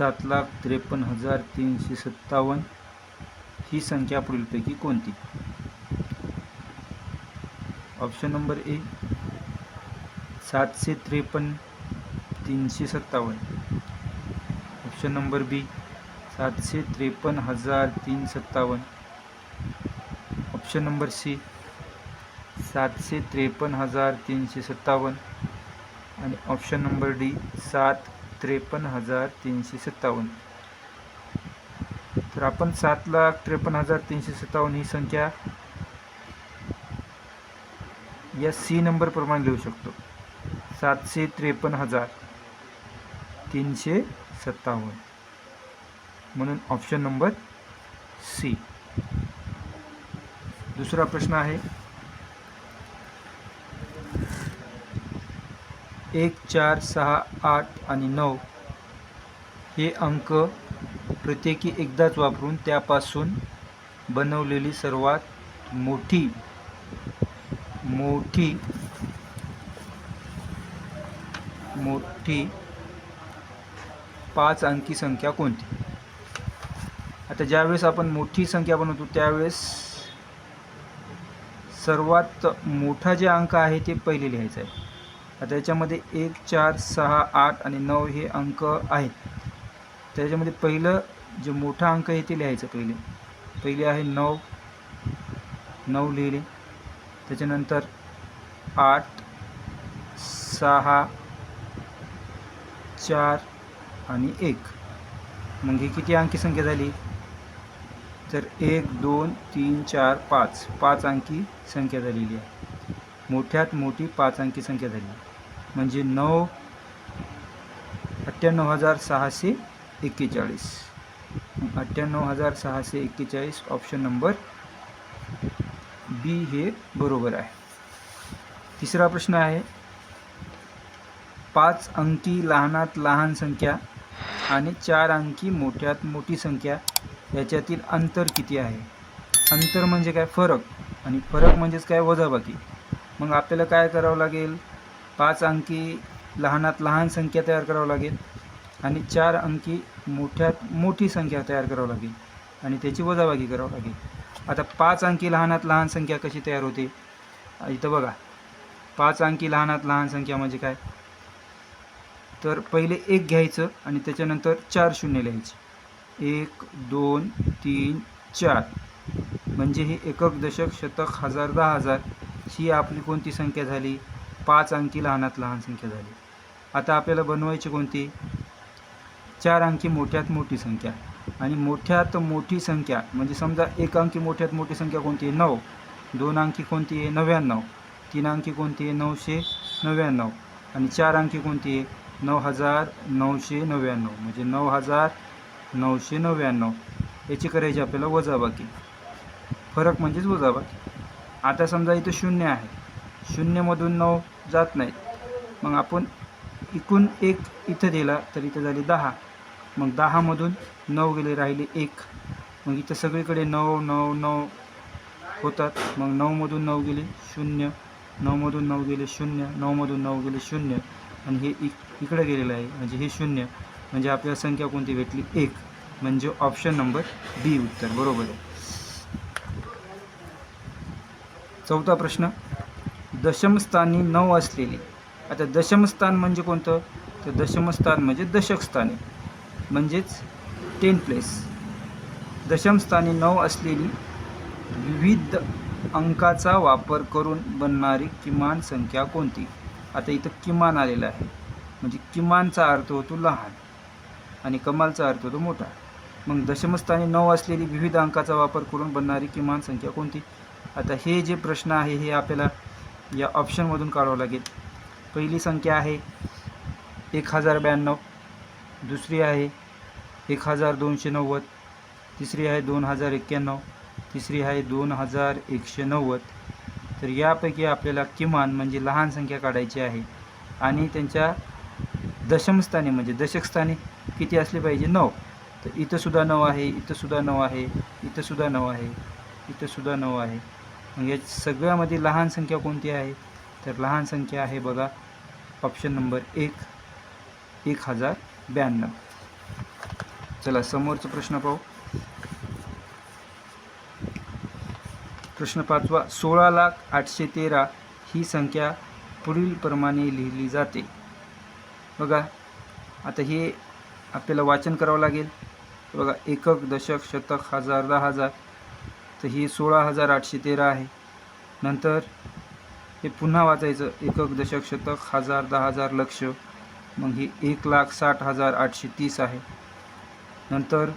7,53,357 ही संख्या पुढीलपैकी कोणती? Option number A 753,357, option number B 753,357, option number C 753,357 आणि ऑप्शन नंबर डी 753,357. तर आपण 7,53,357 ही संख्या या सी नंबर प्रमाणे लिहू शकतो. 753,357 म्हणून ऑप्शन नंबर सी. दुसरा प्रश्न आहे 1, 4, 6, 8 आणि 9 हे अंक प्रत्येकी एकदाच वापरून त्यापासून बनवलेली सर्वात मोठी 5 अंकी संख्या कोणती? आता ज्यावेळेस आपण मोठी संख्या बनवतो त्यावेळेस सर्वात मोठा जे अंक आहे ते पहिले लिहायचा आहे. आता याच्यामध्ये 1, 4, 6, 8 आणि 9 हे अंक आहेत. त्याच्यामध्ये पहिलं जे मोठा अंक आहे ते लिहायचं. पहिले आहे 9 लिहिले. त्याच्यानंतर 8, 6, 4 आणि 1. मग ही किती अंकी संख्या झाली? तर 1, 2, 3, 4, 5 अंकी संख्या झालेली आहे. मोठ्यात मोठी 5 अंकी संख्या झाली म्हणजे 98,641. 98,641 ऑप्शन नंबर बी हे बरोबर आहे. तिसरा प्रश्न आहे 5 अंकी लहानात लहान संख्या आणि 4 अंकी मोठ्यात मोठी संख्या याच्यातील अंतर किती आहे? अंतर म्हणजे काय? फरक. आणि फरक म्हणजेच काय? वजाबाकी. मग आपल्याला काय करावं लागेल? 5 अंकी लहानात लहान संख्या तयार करावं लागेल आणि 4 अंकी मोठ्यात मोठी संख्या तयार करावं लागेल आणि त्याची वजाबाकी करावं लागेल. आता 5 अंकी लहानात लहान संख्या कशी तयार होते? इथं बघा 5 अंकी लहानात लहान संख्या म्हणजे काय? तर पहिले 1 घ्यायचं आणि त्याच्यानंतर 4 शून्य लिहायचे. 1, 2, 3, 4 म्हणजे हे एकक, दशक, शतक, हजार, 10,000 ही आपली कोणती संख्या झाली? 5 अंकी लहानात लहान संख्या झाली. आता आपल्याला बनवायची कोणती? 4 अंकी मोठ्यात मोठी संख्या. आणि मोठ्यात मोठी संख्या म्हणजे समजा 1 अंकी मोठ्यात मोठी संख्या कोणती आहे? 9. 2 अंकी कोणती आहे? 99. 3 अंकी कोणती आहे? 999. आणि 4 अंकी कोणती आहे? 9,999 म्हणजे 9,999. याची करायची आपल्याला वजाबाकी. फरक म्हणजेच वजाबाकी. आता समजा इथं 0 आहे. 0मधून 9 जात नाहीत. मग आपण इकून 1 इथं दिला तर इथं झाली 10. मग 10मधून 9 गेले, राहिले 1. मग इथं सगळीकडे 9 9 9 होतात. मग 9मधून 9 गेले 0, 9मधून 9 गेले 0, 9मधून 9 गेले 0 आणि हे इकडे गेलेलं आहे म्हणजे हे 0. म्हणजे आपल्याला संख्या कोणती भेटली? 1. म्हणजे ऑप्शन नंबर बी उत्तर बरोबर आहे. चौथा प्रश्न दशमस्थानी 9 असलेली. आता दशमस्थान म्हणजे कोणतं? तर दशमस्थान म्हणजे दशक स्थानी म्हणजेच 10 प्लेस. दशमस्थानी 9 असलेली विविध अंकाचा वापर करून बनणारी किमान संख्या कोणती? आता इथं किमान आलेलं आहे म्हणजे किमानचा अर्थ होतो लहान आणि कमालचा अर्थ होतो मोठा. मग दशमस्थानी 9 असलेली विविध अंकाचा वापर करून बनणारी किमान संख्या कोणती? आता हे जे प्रश्न आहे हे आपल्याला या ऑप्शनमधून काढावं लागेल. पहिली संख्या आहे 1092, दुसरी आहे 1290, तिसरी आहे 2091, तिसरी आहे 2190. तर यापैकी आपल्याला किमान म्हणजे लहान संख्या काढायची आहे आणि त्यांच्या दशमस्थानी म्हणजे दशकस्थानी किती असले पाहिजे? 9. तर इथं सुद्धा 9 आहे, इथं सुद्धा 9 आहे, इथं सुद्धा 9 आहे, इथं सुद्धा 9 आहे. मग या सगळ्यामध्ये लहान संख्या कोणती आहे? तर लहान संख्या आहे बघा ऑप्शन नंबर 1, 1092. चला समोरचा प्रश्न पाहू. प्रश्न 5वा. 16,08,13 ही संख्या पुढील प्रमाणे लिहिली जाते. बघा आता हे आपल्याला वाचन करावं लागेल. बघा एकक, दशक, शतक, हजार, 10,000. तर ही 16,0813 आहे. नंतर हे पुन्हा वाचायचं. एकक, दशक, शतक, हजार, 10,000, लक्ष. मग ही 1,60,830 आहे. नंतर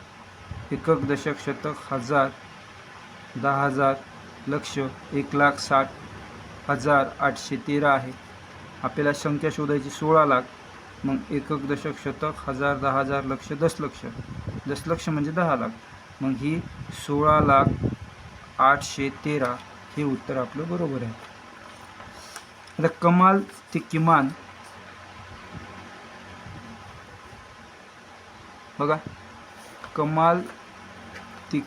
एकक, दशक, शतक, हजार, 10,000, लक्ष, 1,60,813 आहे. आपल्याला संख्या शोधायची 16 लाख. मग एकक, दशक, शतक, हजार, 10,000, लक्ष, दशलक्ष. दशलक्ष म्हणजे 10 लाख. मग ही 16,0813 हे उत्तर आपलं बरोबर आहे. आता कमाल ते किमान बघा. कमाल ते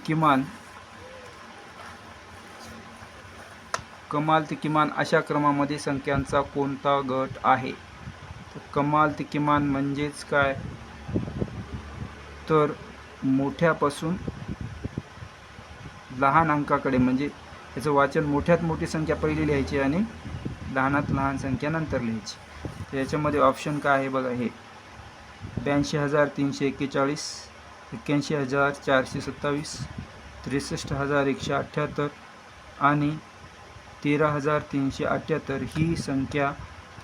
किमान अशा क्रमामध्ये संख्यांचा कोणता गट आहे? तर कमाल ते किमान म्हणजेच काय, तर मोठ्यापासून लहान अंकाकडे, म्हणजे याचं वाचन मोठ्यात मोठी संख्या पहिली लिहायची आणि लहानात लहान संख्या नंतर लिहायची. तर याच्यामध्ये ऑप्शन काय आहे बघा. हे 82,341, 81,427, 63,178 आणि 13,378 ही संख्या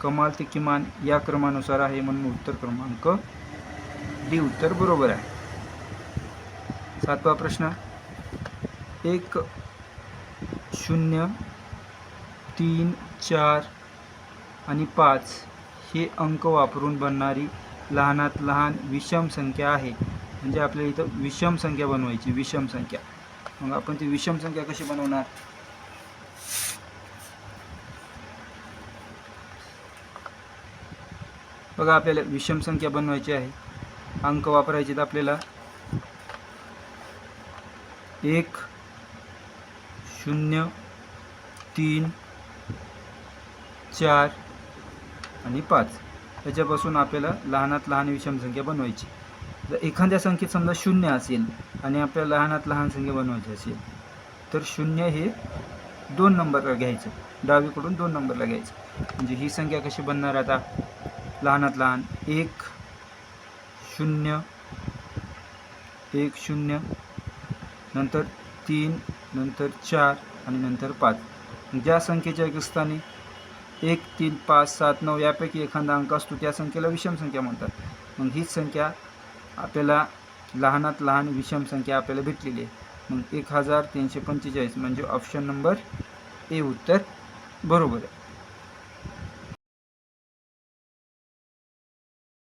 कमाल ते किमान या क्रमानुसार आहे. म्हणून उत्तर क्रमांक डी उत्तर बरोबर आहे. 7वा प्रश्न. 1, 0, 3, 4 आणि 5 हे अंक वापरून बनणारी लहानात लहान विषम संख्या आहे. म्हणजे आपल्याला इथं विषम संख्या बनवायची. विषम संख्या. मग आपण ती विषम संख्या कशी बनवणार? बघा आपल्याला विषम संख्या बनवायची आहे. अंक वापरायचे आपल्याला 1, 0, 3, 4 आणि 5. याच्यापासून आपल्याला लहानात लहान विषम संख्या बनवायची. जर एखाद्या संख्येत समजा 0 असेल आणि आपल्याला लहानात लहान संख्या बनवायची असेल तर 0 हे 2 नंबरला घ्यायचं. डावीकडून 2 नंबरला घ्यायचं. म्हणजे ही संख्या कशी बनणार आता लहानात लहान? 1, 0, 1, 0, नंतर 3, नंतर 4 आणि नंतर 5. ज्या संख्येच्या स्थानी 1, 3, 5, 7, 9 यापैकी एखादा अंक असतो त्या संख्येला विषम संख्या म्हणतात. मग हीच संख्या आपल्याला लहानात लहान विषम संख्या आपल्याला भेटलेली आहे. मग 1,345 म्हणजे ऑप्शन नंबर ए उत्तर बरोबर आहे.